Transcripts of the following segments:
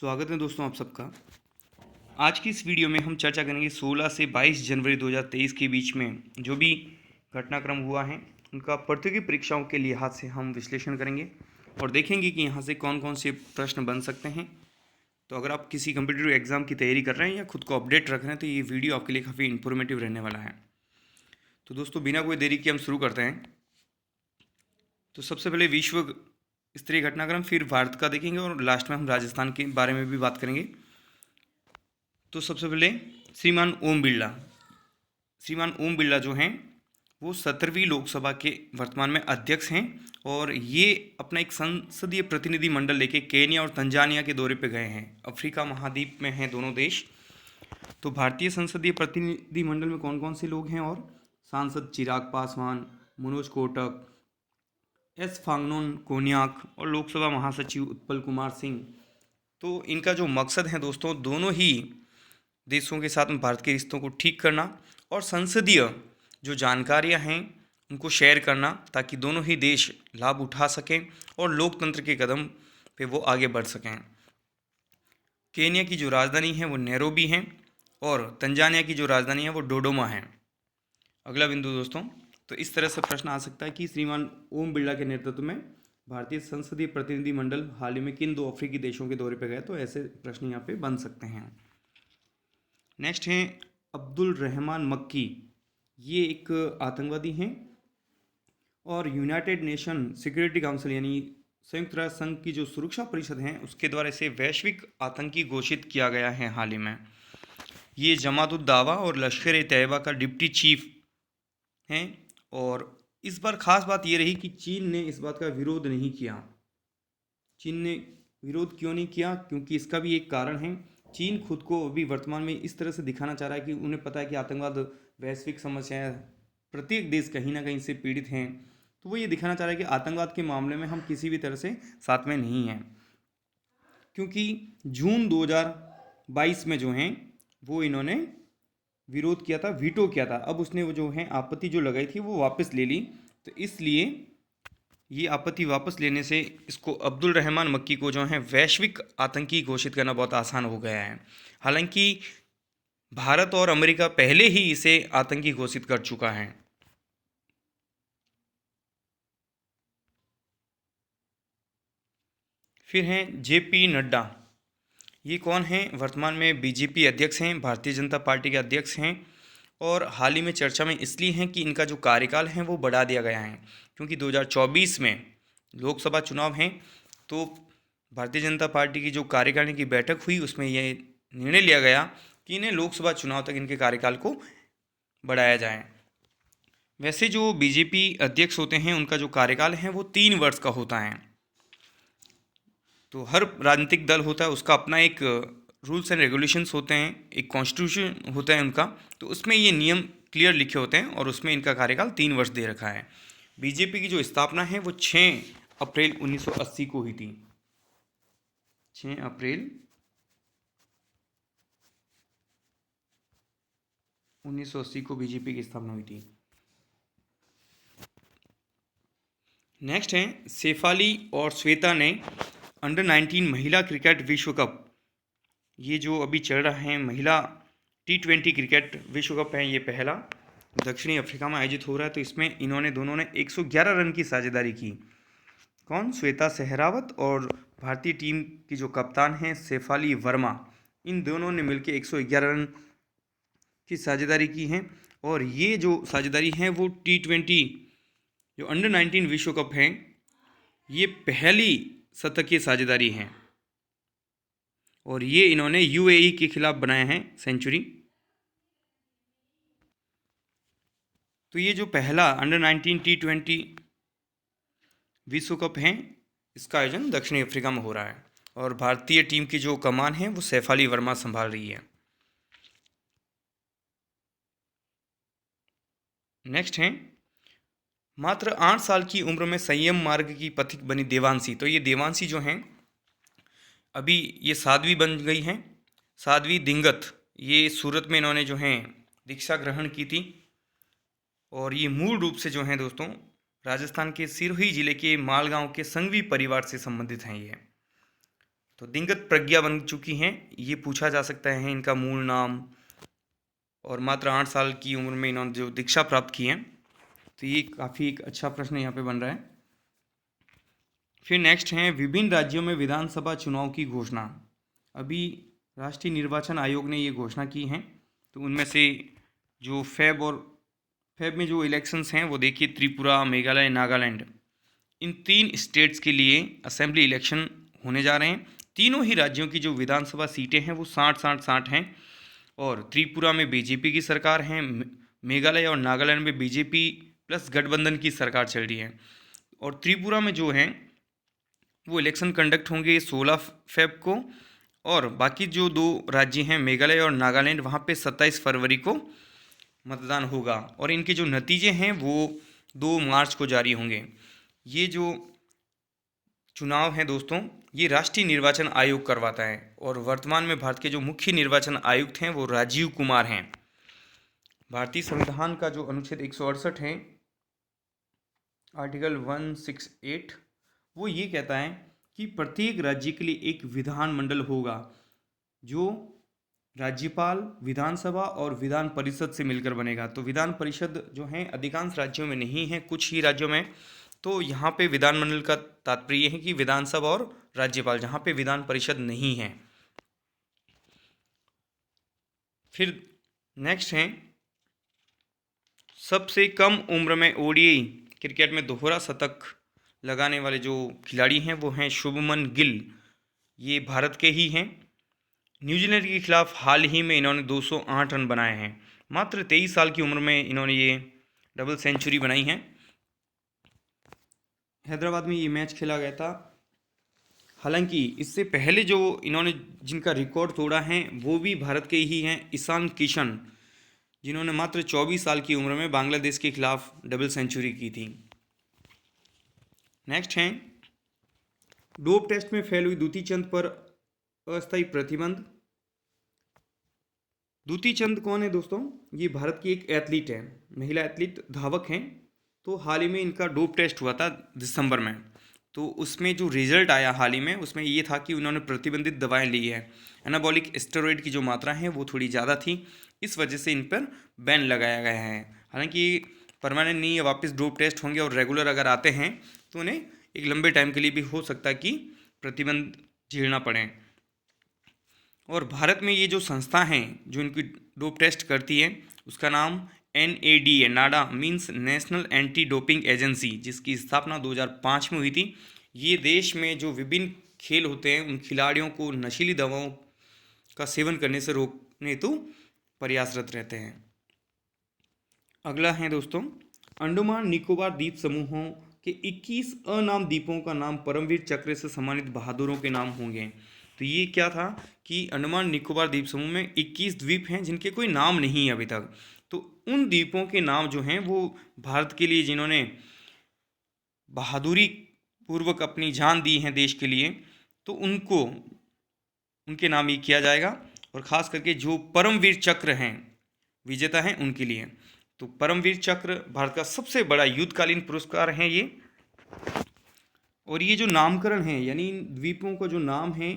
स्वागत है दोस्तों आप सबका। आज की इस वीडियो में हम चर्चा करेंगे 16 से 22 जनवरी 2023 के बीच में जो भी घटनाक्रम हुआ है उनका प्रतियोगी परीक्षाओं के लिहाज से हम विश्लेषण करेंगे और देखेंगे कि यहाँ से कौन कौन से प्रश्न बन सकते हैं। तो अगर आप किसी कम्पिटिटिव एग्ज़ाम की तैयारी कर रहे हैं या खुद को अपडेट रख रहे हैं तो ये वीडियो आपके लिए काफ़ी इन्फॉर्मेटिव रहने वाला है। तो दोस्तों बिना कोई देरी के हम शुरू करते हैं। तो सबसे पहले विश्व स्तरीय घटनाक्रम, फिर भारत का देखेंगे और लास्ट में हम राजस्थान के बारे में भी बात करेंगे। तो सबसे पहले श्रीमान ओम बिरला जो हैं वो 17वीं लोकसभा के वर्तमान में अध्यक्ष हैं और ये अपना एक संसदीय प्रतिनिधि मंडल लेके केन्या और तंजानिया के दौरे पे गए हैं। अफ्रीका महाद्वीप में हैं दोनों देश। तो भारतीय संसदीय प्रतिनिधि मंडल में कौन कौन से लोग हैं और सांसद चिराग पासवान, मनोज कोटक, एस फांगनोन कोन्याक और लोकसभा महासचिव उत्पल कुमार सिंह। तो इनका जो मकसद है दोस्तों, दोनों ही देशों के साथ में भारत के रिश्तों को ठीक करना और संसदीय जो जानकारियां हैं उनको शेयर करना ताकि दोनों ही देश लाभ उठा सकें और लोकतंत्र के कदम पे वो आगे बढ़ सकें। केन्या की जो राजधानी है वो नैरोबी है और तंजानिया की जो राजधानी है वो डोडोमा है। अगला बिंदु दोस्तों, तो इस तरह से प्रश्न आ सकता है कि श्रीमान ओम बिरला के नेतृत्व में भारतीय संसदीय प्रतिनिधि मंडल हाल ही में किन दो अफ्रीकी देशों के दौरे पर गए, तो ऐसे प्रश्न यहाँ पे बन सकते हैं। नेक्स्ट हैं अब्दुल रहमान मक्की। ये एक आतंकवादी हैं और यूनाइटेड नेशन सिक्योरिटी काउंसिल यानी संयुक्त राष्ट्र संघ की जो सुरक्षा परिषद है उसके द्वारा इसे वैश्विक आतंकी घोषित किया गया है हाल ही में। ये जमात उद दावा और लश्कर ए तैयबा का डिप्टी चीफ हैं और इस बार खास बात ये रही कि चीन ने इस बात का विरोध नहीं किया। चीन ने विरोध क्यों नहीं किया? क्योंकि इसका भी एक कारण है। चीन खुद को अभी वर्तमान में इस तरह से दिखाना चाह रहा है कि उन्हें पता है कि आतंकवाद वैश्विक समस्या है, प्रत्येक देश कहीं ना कहीं से पीड़ित हैं। तो वो ये दिखाना चाह रहा है कि आतंकवाद के मामले में हम किसी भी तरह से साथ में नहीं हैं। क्योंकि जून 2022 में जो हैं वो इन्होंने विरोध किया था, वीटो किया था। अब उसने वो जो है आपत्ति जो लगाई थी वो वापस ले ली। तो इसलिए ये आपत्ति वापस लेने से इसको अब्दुल रहमान मक्की को जो है वैश्विक आतंकी घोषित करना बहुत आसान हो गया है। हालांकि भारत और अमेरिका पहले ही इसे आतंकी घोषित कर चुका है। फिर हैं जेपी नड्डा। ये कौन हैं? वर्तमान में बीजेपी अध्यक्ष हैं, भारतीय जनता पार्टी के अध्यक्ष हैं और हाल ही में चर्चा में इसलिए हैं कि इनका जो कार्यकाल है वो बढ़ा दिया गया है। क्योंकि 2024 में लोकसभा चुनाव हैं तो भारतीय जनता पार्टी की जो कार्यकारिणी की बैठक हुई उसमें ये निर्णय लिया गया कि इन्हें लोकसभा चुनाव तक इनके कार्यकाल को बढ़ाया जाए। वैसे जो बीजेपी अध्यक्ष होते हैं उनका जो कार्यकाल है वो 3 वर्ष का होता है। तो हर राजनीतिक दल होता है उसका अपना एक रूल्स एंड रेगुलेशंस होते हैं, एक कॉन्स्टिट्यूशन होता है उनका, तो उसमें ये नियम क्लियर लिखे होते हैं और उसमें इनका कार्यकाल 3 वर्ष दे रखा है। बीजेपी की जो स्थापना है वो 6 अप्रैल 1980 को हुई थी। 6 अप्रैल 1980 को बीजेपी की स्थापना हुई थी। नेक्स्ट है शेफाली और श्वेता ने अंडर 19 महिला क्रिकेट विश्व कप, ये जो अभी चल रहा है महिला T20 क्रिकेट विश्व कप है, ये पहला दक्षिणी अफ्रीका में आयोजित हो रहा है। तो इसमें इन्होंने दोनों ने 111 रन की साझेदारी की। कौन? श्वेता सहरावत और भारतीय टीम की जो कप्तान हैं शेफाली वर्मा, इन दोनों ने मिलकर 111 रन की साझेदारी की है। और ये जो साझेदारी है वो T20 जो अंडर 19 विश्व कप है ये पहली शतकीय साझेदारी है और ये इन्होंने यूएई के खिलाफ बनाए हैं सेंचुरी। तो ये जो पहला अंडर 19 T20 विश्व कप है इसका आयोजन दक्षिणी अफ्रीका में हो रहा है और भारतीय टीम की जो कमान है वो शेफाली वर्मा संभाल रही है। नेक्स्ट है मात्र 8 साल की उम्र में संयम मार्ग की पथिक बनी देवांशी। तो ये देवांशी जो हैं अभी ये साध्वी बन गई हैं, साध्वी दिंगत। ये सूरत में इन्होंने जो हैं दीक्षा ग्रहण की थी और ये मूल रूप से जो हैं दोस्तों राजस्थान के सिरोही जिले के मालगांव के संघवी परिवार से संबंधित हैं ये। तो दिगंत प्रज्ञा बन चुकी हैं, ये पूछा जा सकता है इनका मूल नाम, और मात्र 8 साल की उम्र में इन्होंने जो दीक्षा प्राप्त की है। तो ये काफ़ी एक अच्छा प्रश्न यहाँ पे बन रहा है। फिर नेक्स्ट है विभिन्न राज्यों में विधानसभा चुनाव की घोषणा। अभी राष्ट्रीय निर्वाचन आयोग ने ये घोषणा की है। तो उनमें से जो फेब में जो इलेक्शंस हैं वो देखिए, त्रिपुरा, मेघालय, नागालैंड, इन 3 स्टेट्स के लिए असेंबली इलेक्शन होने जा रहे हैं। तीनों ही राज्यों की जो विधानसभा सीटें हैं वो 60-60-60 हैं, और त्रिपुरा में बीजेपी की सरकार है, मेघालय और नागालैंड में बीजेपी प्लस गठबंधन की सरकार चल रही है। और त्रिपुरा में जो है वो इलेक्शन कंडक्ट होंगे 16 फेब को, और बाकी जो 2 राज्य हैं मेघालय और नागालैंड, वहाँ पे 27 फरवरी को मतदान होगा, और इनके जो नतीजे हैं वो 2 मार्च को जारी होंगे। ये जो चुनाव हैं दोस्तों, ये राष्ट्रीय निर्वाचन आयोग करवाता है, और वर्तमान में भारत के जो मुख्य निर्वाचन आयुक्त हैं वो राजीव कुमार हैं। भारतीय संविधान का जो अनुच्छेद 168 है, आर्टिकल 168, वो ये कहता है कि प्रत्येक राज्य के लिए एक विधानमंडल होगा जो राज्यपाल, विधानसभा और विधान परिषद से मिलकर बनेगा। तो विधान परिषद जो है अधिकांश राज्यों में नहीं है, कुछ ही राज्यों में। तो यहाँ पे विधानमंडल का तात्पर्य है कि विधानसभा और राज्यपाल, जहाँ पे विधान परिषद नहीं है। फिर नेक्स्ट है सबसे कम उम्र में ओडीआई क्रिकेट में दोहरा शतक लगाने वाले जो खिलाड़ी हैं वो हैं शुभमन गिल। ये भारत के ही हैं। न्यूजीलैंड के खिलाफ हाल ही में इन्होंने 208 रन बनाए हैं। मात्र 23 साल की उम्र में इन्होंने ये डबल सेंचुरी बनाई है। हैदराबाद में ये मैच खेला गया था। हालांकि इससे पहले जो इन्होंने जिनका रिकॉर्ड तोड़ा है वो भी भारत के ही हैं, ईशान किशन, जिन्होंने मात्र 24 साल की उम्र में बांग्लादेश के खिलाफ डबल सेंचुरी की थी। नेक्स्ट है डोप टेस्ट में फेल हुई दूती चंद पर अस्थायी प्रतिबंध। दूती चंद कौन है दोस्तों? ये भारत की एक एथलीट है, महिला एथलीट, धावक हैं। तो हाल ही में इनका डोप टेस्ट हुआ था दिसंबर में। तो उसमें जो रिजल्ट आया हाल ही में, उसमें ये था कि उन्होंने प्रतिबंधित दवाएं ली है। एनाबॉलिक स्टेरॉइड की जो मात्रा है वो थोड़ी ज़्यादा थी, इस वजह से इन पर बैन लगाया गया है। हालांकि परमानेंट नहीं है, वापस डोप टेस्ट होंगे, और रेगुलर अगर आते हैं तो उन्हें एक लंबे टाइम के लिए भी हो सकता है कि प्रतिबंध झेलना पड़े। और भारत में ये जो संस्था हैं जो इनकी डोप टेस्ट करती है, उसका नाम NAD है, NADA means national anti doping agency, जिसकी स्थापना 2005 में हुई थी। ये देश में जो विभिन्न खेल होते हैं उन खिलाड़ियों को नशीली दवाओं का सेवन करने से रोकने हेतु प्रयासरत रहते हैं। अगला है दोस्तों, अंडमान निकोबार द्वीप समूहों के 21 अनाम द्वीपों का नाम परमवीर चक्र से सम्मानित बहादुरों के नाम होंगे। तो ये क्या था कि अंडमान निकोबार द्वीप समूह में 21 द्वीप हैं जिनके कोई नाम नहीं है अभी तक। तो उन द्वीपों के नाम जो हैं वो भारत के लिए जिन्होंने बहादुरी पूर्वक अपनी जान दी है देश के लिए, तो उनके नाम ये किया जाएगा। और ख़ास करके जो परमवीर चक्र हैं विजेता हैं उनके लिए। तो परमवीर चक्र भारत का सबसे बड़ा युद्धकालीन पुरस्कार है ये। और ये जो नामकरण है, यानी इन द्वीपों का जो नाम है,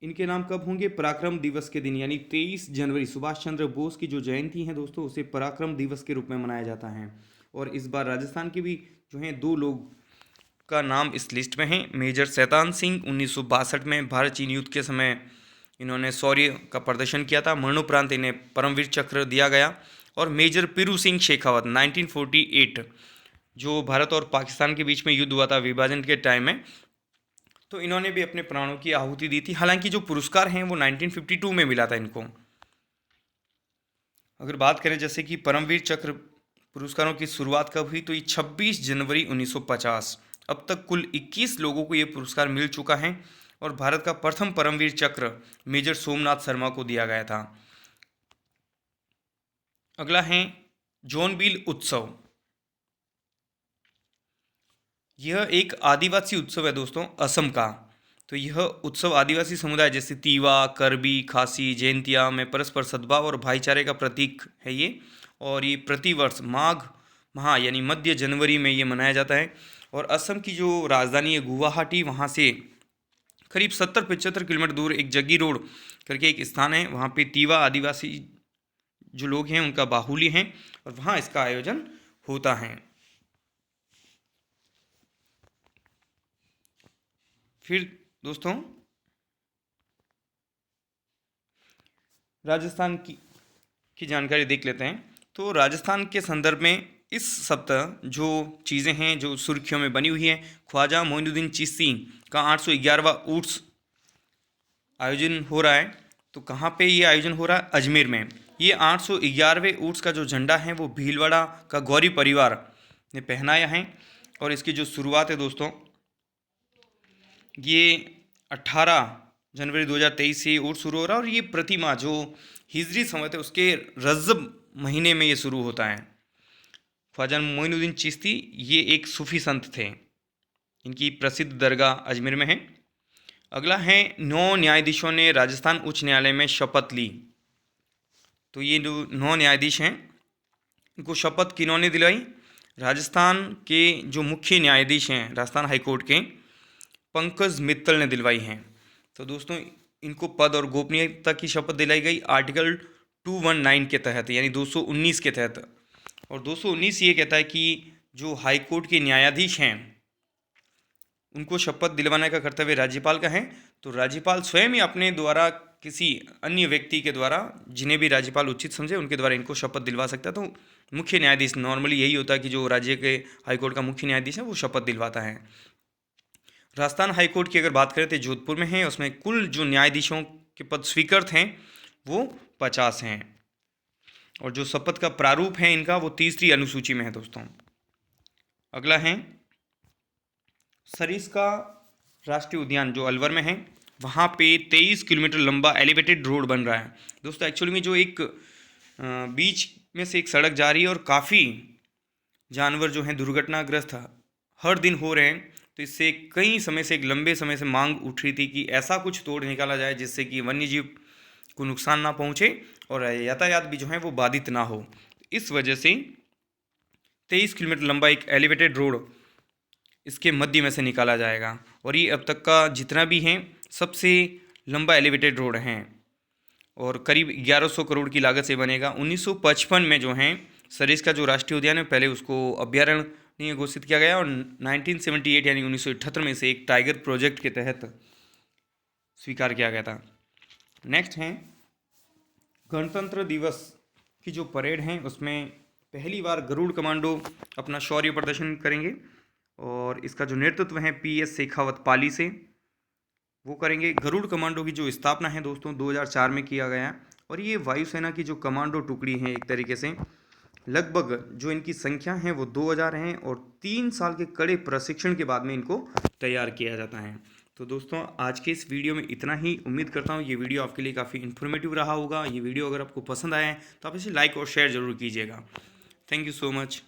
इनके नाम कब होंगे? पराक्रम दिवस के दिन, यानी 23 जनवरी सुभाष चंद्र बोस की जो जयंती है दोस्तों, उसे पराक्रम दिवस के रूप में मनाया जाता है। और इस बार राजस्थान के भी जो हैं 2 लोग का नाम इस लिस्ट में है। मेजर शैतान सिंह 1962 में भारत चीन युद्ध के समय इन्होंने शौर्य का प्रदर्शन किया था, मरणोपरांत इन्हें परमवीर चक्र दिया गया। और मेजर पीरू सिंह शेखावत 1948, जो भारत और पाकिस्तान के बीच में युद्ध हुआ था विभाजन के टाइम में, तो इन्होंने भी अपने प्राणों की आहुति दी थी। हालांकि जो पुरस्कार हैं वो 1952 में मिला था इनको। अगर बात करें जैसे कि परमवीर चक्र पुरस्कारों की शुरुआत कब हुई, तो ये 26 जनवरी 1950। अब तक कुल 21 लोगों को ये पुरस्कार मिल चुका है। और भारत का प्रथम परमवीर चक्र मेजर सोमनाथ शर्मा को दिया गया था। अगला है जोनबिल उत्सव। यह एक आदिवासी उत्सव है दोस्तों, असम का। तो यह उत्सव आदिवासी समुदाय जैसे तीवा, करबी, खासी, जैंतिया में परस्पर सद्भाव और भाईचारे का प्रतीक है ये। और ये प्रतिवर्ष माघ माह यानी मध्य जनवरी में ये मनाया जाता है। और असम की जो राजधानी है गुवाहाटी, वहाँ से करीब 70-75 किलोमीटर दूर एक जग्गी रोड करके एक स्थान है, वहाँ पे तीवा आदिवासी जो लोग हैं उनका बाहुल्य है और वहाँ इसका आयोजन होता है। फिर दोस्तों राजस्थान की जानकारी देख लेते हैं। तो राजस्थान के संदर्भ में इस सप्ताह जो चीज़ें हैं जो सुर्खियों में बनी हुई हैं, ख्वाजा मोइनुद्दीन चिश्ती का 811वां उर्स आयोजन हो रहा है। तो कहाँ पे ये आयोजन हो रहा है? अजमेर में। ये 811वें उर्स का जो झंडा है वो भीलवाड़ा का गौरी परिवार ने पहनाया है और इसकी जो शुरुआत है दोस्तों ये 18 जनवरी 2023 से उर्स शुरू हो रहा है और ये प्रतिमा जो हिजरी संवत है उसके रजब महीने में ये शुरू होता है। ख्वाजा मोइनुद्दीन चिश्ती ये एक सूफी संत थे, इनकी प्रसिद्ध दरगाह अजमेर में है। अगला है 9 न्यायाधीशों ने राजस्थान उच्च न्यायालय में शपथ ली। तो ये जो 9 न्यायाधीश हैं इनको शपथ किन्होंने दिलाई? राजस्थान के जो मुख्य न्यायाधीश हैं राजस्थान हाईकोर्ट के पंकज मित्तल ने दिलवाई हैं। तो दोस्तों इनको पद और गोपनीयता की शपथ दिलाई गई आर्टिकल 219 के तहत, यानी 219 के तहत। और 219 ये कहता है कि जो हाईकोर्ट के न्यायाधीश हैं उनको शपथ दिलवाने का कर्तव्य राज्यपाल का है। तो राज्यपाल स्वयं ही अपने द्वारा किसी अन्य व्यक्ति के द्वारा, जिन्हें भी राज्यपाल उचित समझे उनके द्वारा इनको शपथ दिलवा सकता है। तो मुख्य न्यायाधीश, नॉर्मली यही होता है कि जो राज्य के हाईकोर्ट का मुख्य न्यायाधीश है वो शपथ दिलवाता है। राजस्थान हाईकोर्ट की अगर बात करें तो जोधपुर में है, उसमें कुल जो न्यायाधीशों के पद स्वीकृत हैं वो 50 हैं और जो शपथ का प्रारूप है इनका वो 3री अनुसूची में है दोस्तों। अगला है सरिस्का राष्ट्रीय उद्यान जो अलवर में है, वहाँ पे 23 किलोमीटर लंबा एलिवेटेड रोड बन रहा है दोस्तों। एक्चुअली में जो एक बीच में से एक सड़क जा रही है और काफ़ी जानवर जो हैं दुर्घटनाग्रस्त हर दिन हो रहे हैं। तो इससे कई समय से, एक लंबे समय से मांग उठ रही थी कि ऐसा कुछ तोड़ निकाला जाए जिससे कि वन्यजीव को नुकसान ना पहुँचे और यातायात भी जो है वो बाधित ना हो। इस वजह से 23 किलोमीटर लंबा एक एलिवेटेड रोड इसके मध्य में से निकाला जाएगा और ये अब तक का जितना भी हैं सबसे लंबा एलिवेटेड रोड हैं और करीब 1100 करोड़ की लागत से बनेगा। 1955 में जो हैं सरिस्का जो राष्ट्रीय उद्यान है पहले उसको अभ्यारण्य घोषित किया गया और 1978 यानी 1978 में से एक टाइगर प्रोजेक्ट के तहत स्वीकार किया गया था। नेक्स्ट हैं गणतंत्र दिवस की जो परेड है उसमें पहली बार गरुड़ कमांडो अपना शौर्य प्रदर्शन करेंगे और इसका जो नेतृत्व है PS शेखावत पाली से वो करेंगे। गरुड़ कमांडो की जो स्थापना है दोस्तों 2004 में किया गया और ये वायुसेना की जो कमांडो टुकड़ी है एक तरीके से, लगभग जो इनकी संख्या है वो 2000 हैं और 3 साल के कड़े प्रशिक्षण के बाद में इनको तैयार किया जाता है। तो दोस्तों आज के इस वीडियो में इतना ही। उम्मीद करता हूँ ये वीडियो आपके लिए काफ़ी इन्फॉर्मेटिव रहा होगा। ये वीडियो अगर आपको पसंद आया है तो आप इसे लाइक और शेयर ज़रूर कीजिएगा। Thank you so much.